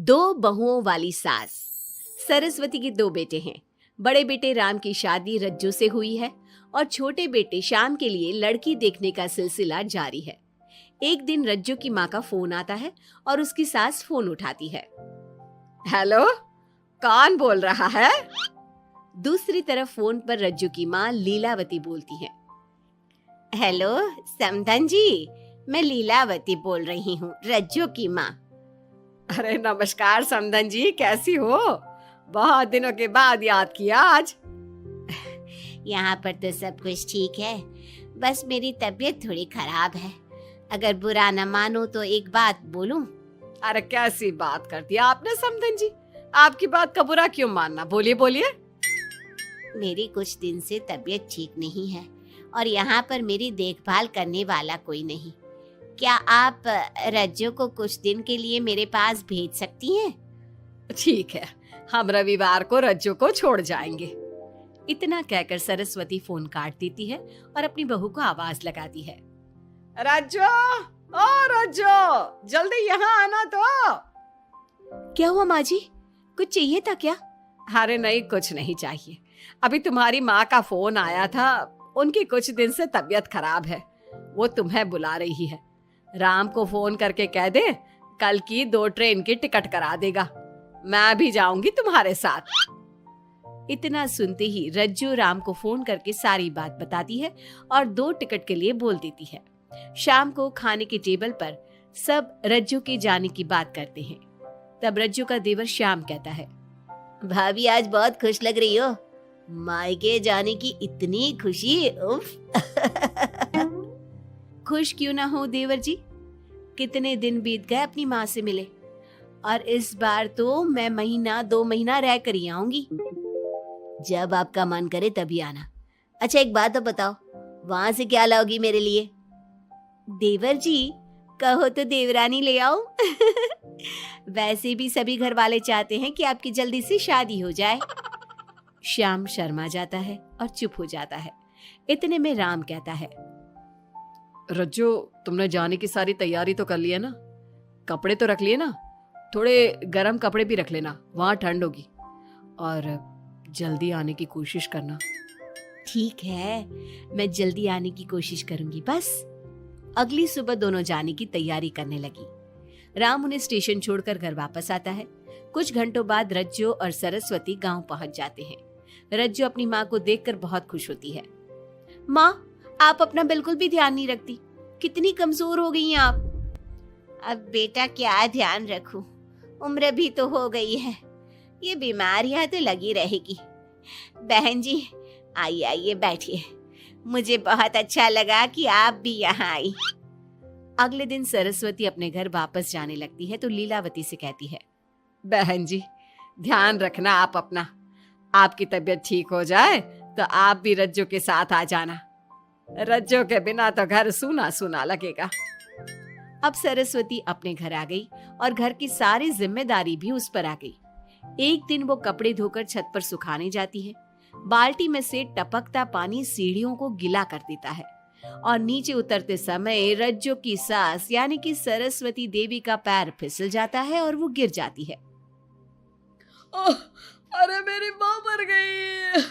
दो बहुओं वाली सास। सरस्वती के दो बेटे हैं। बड़े बेटे राम की शादी रज्जू से हुई है और छोटे बेटे श्याम के लिए लड़की देखने का सिलसिला जारी है। एक दिन रज्जू की माँ का फोन आता है और उसकी सास फोन उठाती है। हेलो, कौन बोल रहा है? दूसरी तरफ फोन पर रज्जू की माँ लीलावती बोलती है। हेलो समधन जी, मैं लीलावती बोल रही हूँ, रज्जू की माँ। अरे नमस्कार समधन जी, कैसी हो? बहुत दिनों के बाद याद किया आज। यहाँ पर तो सब कुछ ठीक है, बस मेरी तबीयत थोड़ी खराब है। अगर बुरा न मानो तो एक बात बोलूं? अरे कैसी बात कर दी आपने समधन जी, आपकी बात का बुरा क्यों मानना, बोलिए बोलिए। मेरी कुछ दिन से तबीयत ठीक नहीं है और यहाँ पर मेरी देखभाल करने वाला कोई नहीं। क्या आप रज्जू को कुछ दिन के लिए मेरे पास भेज सकती हैं? ठीक है, हम रविवार को रज्जू को छोड़ जाएंगे। इतना कहकर सरस्वती फोन काट देती है और अपनी बहू को आवाज लगाती है। रज्जू, ओ रज्जू, जल्दी यहाँ आना तो। क्या हुआ माँ जी, कुछ चाहिए था क्या? अरे नहीं, कुछ नहीं चाहिए। अभी तुम्हारी माँ का फोन आया था, उनकी कुछ दिन से तबीयत खराब है, वो तुम्हें बुला रही है। राम को फोन करके कह दे कल की 2 ट्रेन की टिकट करा देगा, मैं भी जाऊंगी तुम्हारे साथ। इतना सुनते ही रज्जू राम को फोन करके सारी बात बताती है और 2 टिकट के लिए बोल देती है। शाम को खाने के टेबल पर सब रज्जू के जाने की बात करते हैं। तब रज्जू का देवर श्याम कहता है, भाभी आज बहुत खुश लग रही हो, मायके जाने की इतनी खुशी, उफ। खुश क्यों ना हो देवर जी, कितने दिन बीत गए अपनी माँ से मिले, और इस बार तो मैं 1-2 महीना रह कर ही आऊंगी। जब आपका मन करे तभी आना। अच्छा एक बात तो बताओ, वहां से क्या लाओगी मेरे लिए? देवर जी, कहो तो देवरानी ले आओ। वैसे भी सभी घर वाले चाहते हैं कि आपकी जल्दी से शादी हो जाए। श्याम शर्मा जाता है और चुप हो जाता है। इतने में राम कहता है, रज्जू, तुमने जाने की सारी तैयारी तो कर ली है ना? कपड़े तो रख लिए ना? थोड़े गर्म कपड़े भी रख लेना, वहां ठंड होगी, और जल्दी आने की कोशिश करना। ठीक है, मैं जल्दी आने की कोशिश करूंगी बस। अगली सुबह दोनों जाने की तैयारी करने लगी। राम उन्हें स्टेशन छोड़कर घर वापस आता है। कुछ घंटों बाद रज्जू और सरस्वती गांव पहुंच जाते हैं। रज्जू अपनी माँ को देखकर बहुत खुश होती है। माँ, आप अपना बिल्कुल भी ध्यान नहीं रखती, कितनी कमजोर हो गई हैं आप। अब बेटा क्या ध्यान रखूं, उम्र भी तो हो गई है, ये बीमारियां तो लगी रहेगी। बहन जी आइए आइए बैठिए, मुझे बहुत अच्छा लगा कि आप भी यहाँ आई। अगले दिन सरस्वती अपने घर वापस जाने लगती है तो लीलावती से कहती है, बहन जी ध्यान रखना आप अपना, आपकी तबीयत ठीक हो जाए तो आप भी रज्जू के साथ आ जाना, रज्जू के बिना तो घर सूना सूना लगेगा। अब सरस्वती अपने घर आ गई और घर की सारी जिम्मेदारी भी उस पर आ गई। एक दिन वो कपड़े धोकर छत पर सुखाने जाती है। बाल्टी में से टपकता पानी सीढ़ियों को गीला कर देता है और नीचे उतरते समय रज्जू की सास यानी कि सरस्वती देवी का पैर फिसल जाता है और वो गिर जाती है। ओह, अरे मेरी माँ मर गई,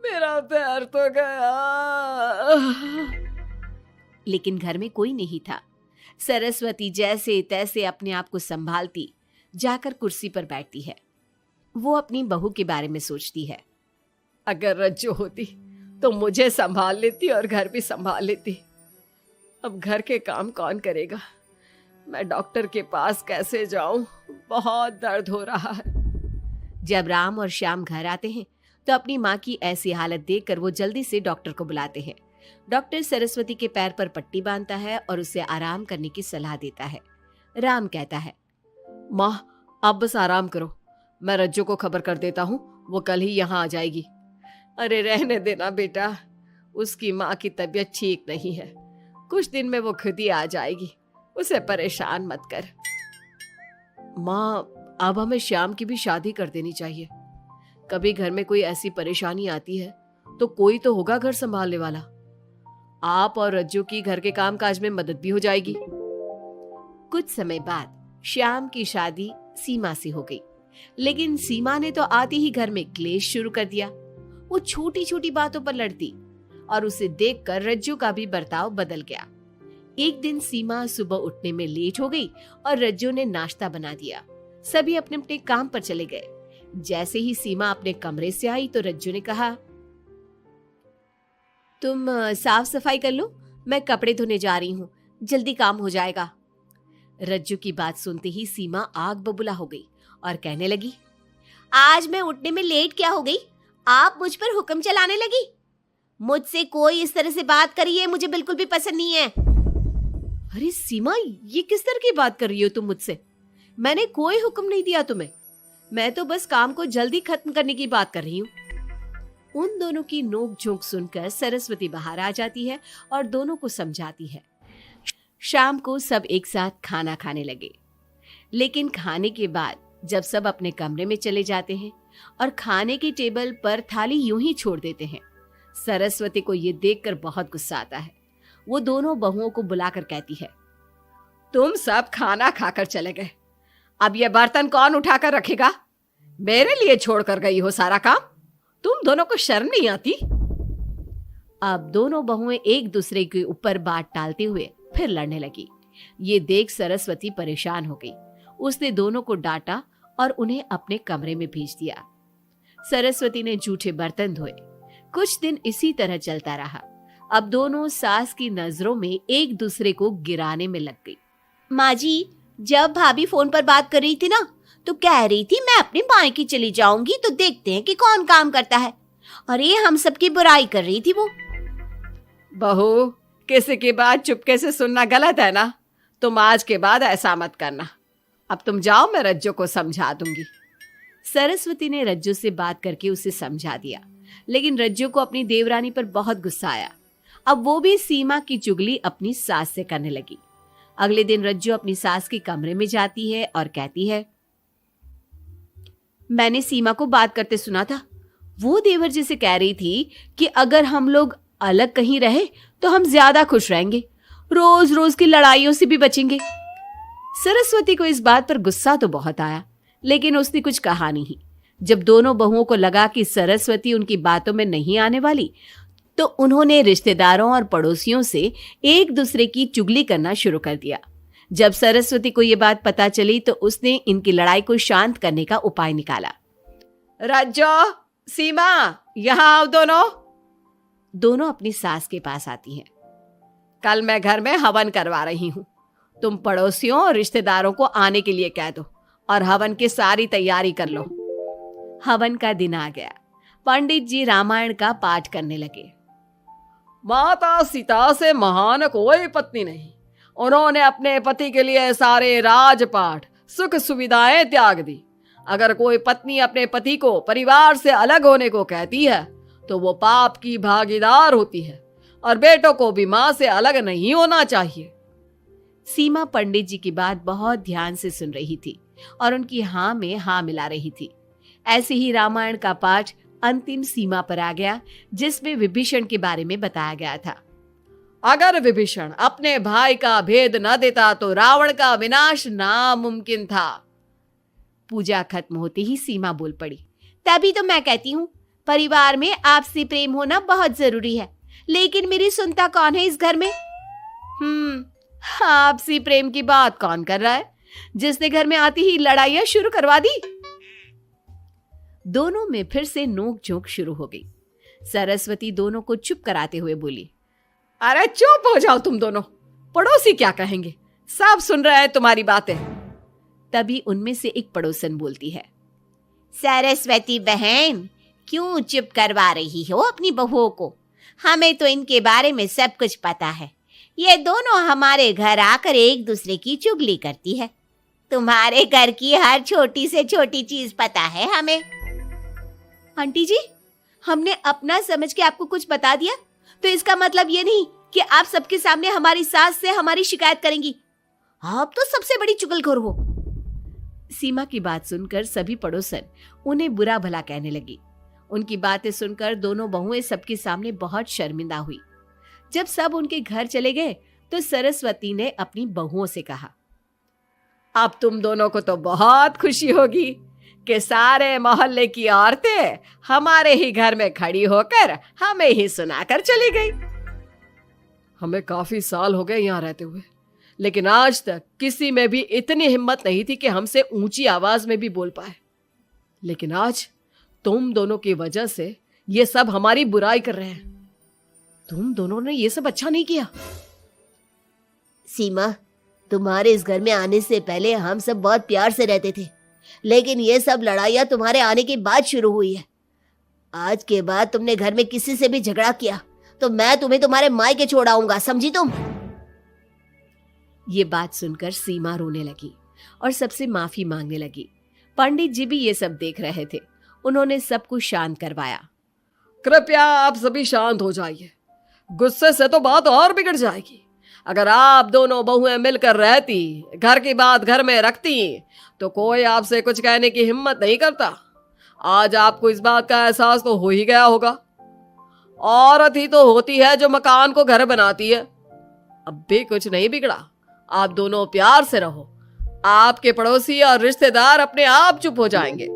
मेरा पैर तो गया। लेकिन घर में कोई नहीं था। सरस्वती जैसे तैसे अपने आप को संभालती जाकर कुर्सी पर बैठती है। वो अपनी बहू के बारे में सोचती है, अगर रज्जू होती तो मुझे संभाल लेती और घर भी संभाल लेती। अब घर के काम कौन करेगा, मैं डॉक्टर के पास कैसे जाऊं, बहुत दर्द हो रहा है। जब राम और श्याम घर आते हैं तो अपनी माँ की ऐसी हालत देखकर वो जल्दी से डॉक्टर को बुलाते हैं। डॉक्टर सरस्वती के पैर पर पट्टी बांधता है और उसे आराम करने की सलाह देता है। राम कहता है, माँ आप बस आराम करो, मैं रज्जू को खबर कर देता हूँ, वो कल ही यहाँ आ जाएगी। अरे रहने देना बेटा, उसकी माँ की तबीयत ठीक नहीं है, कुछ दिन में वो खुद ही आ जाएगी, उसे परेशान मत कर। माँ अब हमें श्याम की भी शादी कर देनी चाहिए, कभी घर में कोई ऐसी परेशानी आती है तो कोई तो होगा घर संभालने वाला। आप और रज्जू की घर के काम काज में मदद भी हो जाएगी। कुछ समय बाद श्याम की शादी सीमा से हो गई। लेकिन सीमा ने तो आते ही घर में क्लेश शुरू कर दिया। वो छोटी छोटी बातों पर लड़ती और उसे देखकर रज्जू का भी बर्ताव बदल गया। एक दिन सीमा सुबह उठने में लेट हो गई और रज्जू ने नाश्ता बना दिया। सभी अपने अपने काम पर चले गए। जैसे ही सीमा अपने कमरे से आई तो रज्जू ने कहा, तुम साफ सफाई कर लो, मैं कपड़े धोने जा रही हूँ, जल्दी काम हो जाएगा। रज्जू की बात सुनते ही सीमा आग बबूला हो गई और कहने लगी, आज मैं उठने में लेट क्या हो गई? आप मुझ पर हुक्म चलाने लगी। मुझसे कोई इस तरह से बात करी है मुझे बिल्कुल भी पसंद नहीं है। अरे सीमा, ये किस तरह की बात कर रही हो तुम मुझसे? मैंने कोई हुक्म नहीं दिया तुम्हें। मैं तो बस काम को जल्दी खत्म करने की बात कर रही हूँ। उन दोनों की नोक झोंक सुनकर सरस्वती बाहर आ जाती है और दोनों को समझाती है। शाम को सब एक साथ खाना खाने लगे। लेकिन खाने के बाद जब सब अपने कमरे में चले जाते हैं और खाने की टेबल पर थाली यूं ही छोड़ देते हैं, सरस्वती को ये देखकर बहुत गुस्सा आता है। वो दोनों बहुओं को बुलाकर कहती है, तुम सब खाना खाकर चले गए, अब ये बर्तन कौन उठाकर रखेगा? मेरे लिए छोड़कर गई हो सारा काम। तुम दोनों को शर्म नहीं आती? अब दोनों बहुएं एक दूसरे के ऊपर बात टालते हुए फिर लड़ने लगी। ये देख सरस्वती परेशान हो गई। उसने दोनों को डांटा और उन्हें अपने कमरे में भेज दिया। सरस्वती ने जूठे बर्तन धोए। कुछ दिन इसी तरह चलता रहा। अब दोनों सास की नजरों में एक दूसरे को गिराने में लग गई। माँ जी, जब भाभी फोन पर बात कर रही थी ना, तो कह रही थी मैं अपने मायके चली जाऊंगी तो देखते हैं कि कौन काम करता है। और ये हम सबकी बुराई कर रही थी वो। बहू, किसी की बात चुपके से सुनना गलत है ना। तुम आज के बाद ऐसा मत करना। अब तुम जाओ, मैं रज्जू को समझा दूंगी। सरस्वती ने रज्जू से बात करके उसे समझा दिया। लेकिन रज्जू को अपनी देवरानी पर बहुत गुस्सा आया। अब वो भी सीमा की चुगली अपनी सास से करने लगी। अगले दिन रज्जू अपनी सास के कमरे में जाती है और कहती है, मैंने सीमा को बात करते सुना था। वो देवर जी से कह रही थी कि अगर हम लोग अलग कहीं रहे तो हम ज्यादा खुश रहेंगे, रोज रोज की लड़ाइयों से भी बचेंगे। सरस्वती को इस बात पर गुस्सा तो बहुत आया, लेकिन उसने कुछ कहा नहीं। जब दोनों बहुओं को लगा कि सरस्वती उनकी बातों में नहीं आने वाली, तो उन्होंने रिश्तेदारों और पड़ोसियों से एक दूसरे की चुगली करना शुरू कर दिया। जब सरस्वती को यह बात पता चली तो उसने इनकी लड़ाई को शांत करने का उपाय निकाला। रज्जो, सीमा, यहां आओ दोनों। दोनों अपनी सास के पास आती हैं। कल मैं घर में हवन करवा रही हूं। तुम पड़ोसियों और रिश्तेदारों को आने के लिए कह दो और हवन की सारी तैयारी कर लो। हवन का दिन आ गया। पंडित जी रामायण का पाठ करने लगे। माता सीता से महान कोई पत्नी नहीं। उन्होंने अपने पति के लिए सारे राजपाट, सुख सुविधाएं त्याग दी। अगर कोई पत्नी अपने पति को परिवार से अलग होने को कहती है तो वो पाप की भागीदार होती है और बेटों को भी मां से अलग नहीं होना चाहिए। सीमा पंडित जी की बात बहुत ध्यान से सुन रही थी और उनकी हाँ में हाँ मिला रही थी। ऐसे ही रामायण का पाठ अंतिम सीमा पर आ गया, जिसमें विभीषण के बारे में बताया गया था। अगर विभीषण अपने भाई का भेद न देता तो रावण का विनाश नामुमकिन था। पूजा खत्म होते ही सीमा बोल पड़ी, तभी तो मैं कहती हूँ परिवार में आपसी प्रेम होना बहुत जरूरी है। लेकिन मेरी सुनता कौन है इस घर में? आपसी प्रेम की बात कौन कर रहा है, जिसने घर में आती ही लड़ाइयां शुरू करवा दी। दोनों में फिर से नोक झोंक शुरू हो गई। सरस्वती दोनों को चुप कराते हुए बोली, अरे चुप हो जाओ तुम दोनों, पड़ोसी क्या कहेंगे, सब सुन रहे हैं तुम्हारी बातें। तभी उनमें से एक पड़ोसन बोलती है, सरस्वती बहन, क्यों चुप करवा रही हो अपनी बहुओं को? हमें तो इनके बारे में सब कुछ पता है। ये दोनों हमारे घर आकर एक दूसरे की चुगली करती है। तुम्हारे घर की हर छोटी से छोटी चीज पता है हमें। आंटी जी, हमने अपना समझ के आपको कुछ बता दिया तो इसका मतलब ये नहीं कि आप सबके सामने हमारी सास से हमारी शिकायत करेंगी। आप तो सबसे बड़ी चुगलखोर हो। सीमा की बात सुनकर सभी पड़ोसन उन्हें बुरा भला कहने लगी। उनकी बातें सुनकर दोनों बहुएं सबके सामने बहुत शर्मिंदा हुई। जब सब उनके घर चले गए तो सरस्वती ने अपनी बहुओं से कहा, अब तुम दोनों को तो बहुत खुशी होगी कि सारे मोहल्ले की औरतें हमारे ही घर में खड़ी होकर हमें ही सुनाकर चली गई। हमें काफी साल हो गए यहाँ रहते हुए, लेकिन आज तक किसी में भी इतनी हिम्मत नहीं थी कि हमसे ऊंची आवाज में भी बोल पाए। लेकिन आज तुम दोनों की वजह से ये सब हमारी बुराई कर रहे हैं। तुम दोनों ने ये सब अच्छा नहीं किया। सीमा, तुम्हारे इस घर में आने से पहले हम सब बहुत प्यार से रहते थे, लेकिन ये सब लड़ाइयाँ तुम्हारे आने के बाद शुरू हुई है। आज के बाद तुमने घर में किसी से भी झगड़ा किया तो मैं तुम्हें तुम्हारे मायके छोड़ आऊंगा, समझी तुम? ये बात सुनकर सीमा रोने लगी और सबसे माफी मांगने लगी। पंडित जी भी ये सब देख रहे थे। उन्होंने सबको शांत करवाया। कृपया आप सभी शांत हो जाइए, गुस्से से तो बात और बिगड़ जाएगी। अगर आप दोनों बहुएं मिलकर रहती, घर की बात घर में रखती, तो कोई आपसे कुछ कहने की हिम्मत नहीं करता। आज आपको इस बात का एहसास तो हो ही गया होगा। औरत ही तो होती है जो मकान को घर बनाती है। अब भी कुछ नहीं बिगड़ा, आप दोनों प्यार से रहो। आपके पड़ोसी और रिश्तेदार अपने आप चुप हो जाएंगे।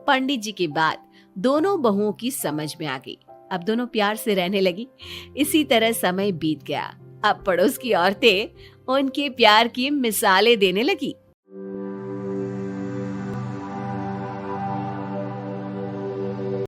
पंडित जी की बात दोनों बहुओं की समझ में आ गई। अब दोनों प्यार से रहने लगी। इसी तरह समय बीत गया। अब पड़ोस की औरतें उनके प्यार की मिसालें देने लगी।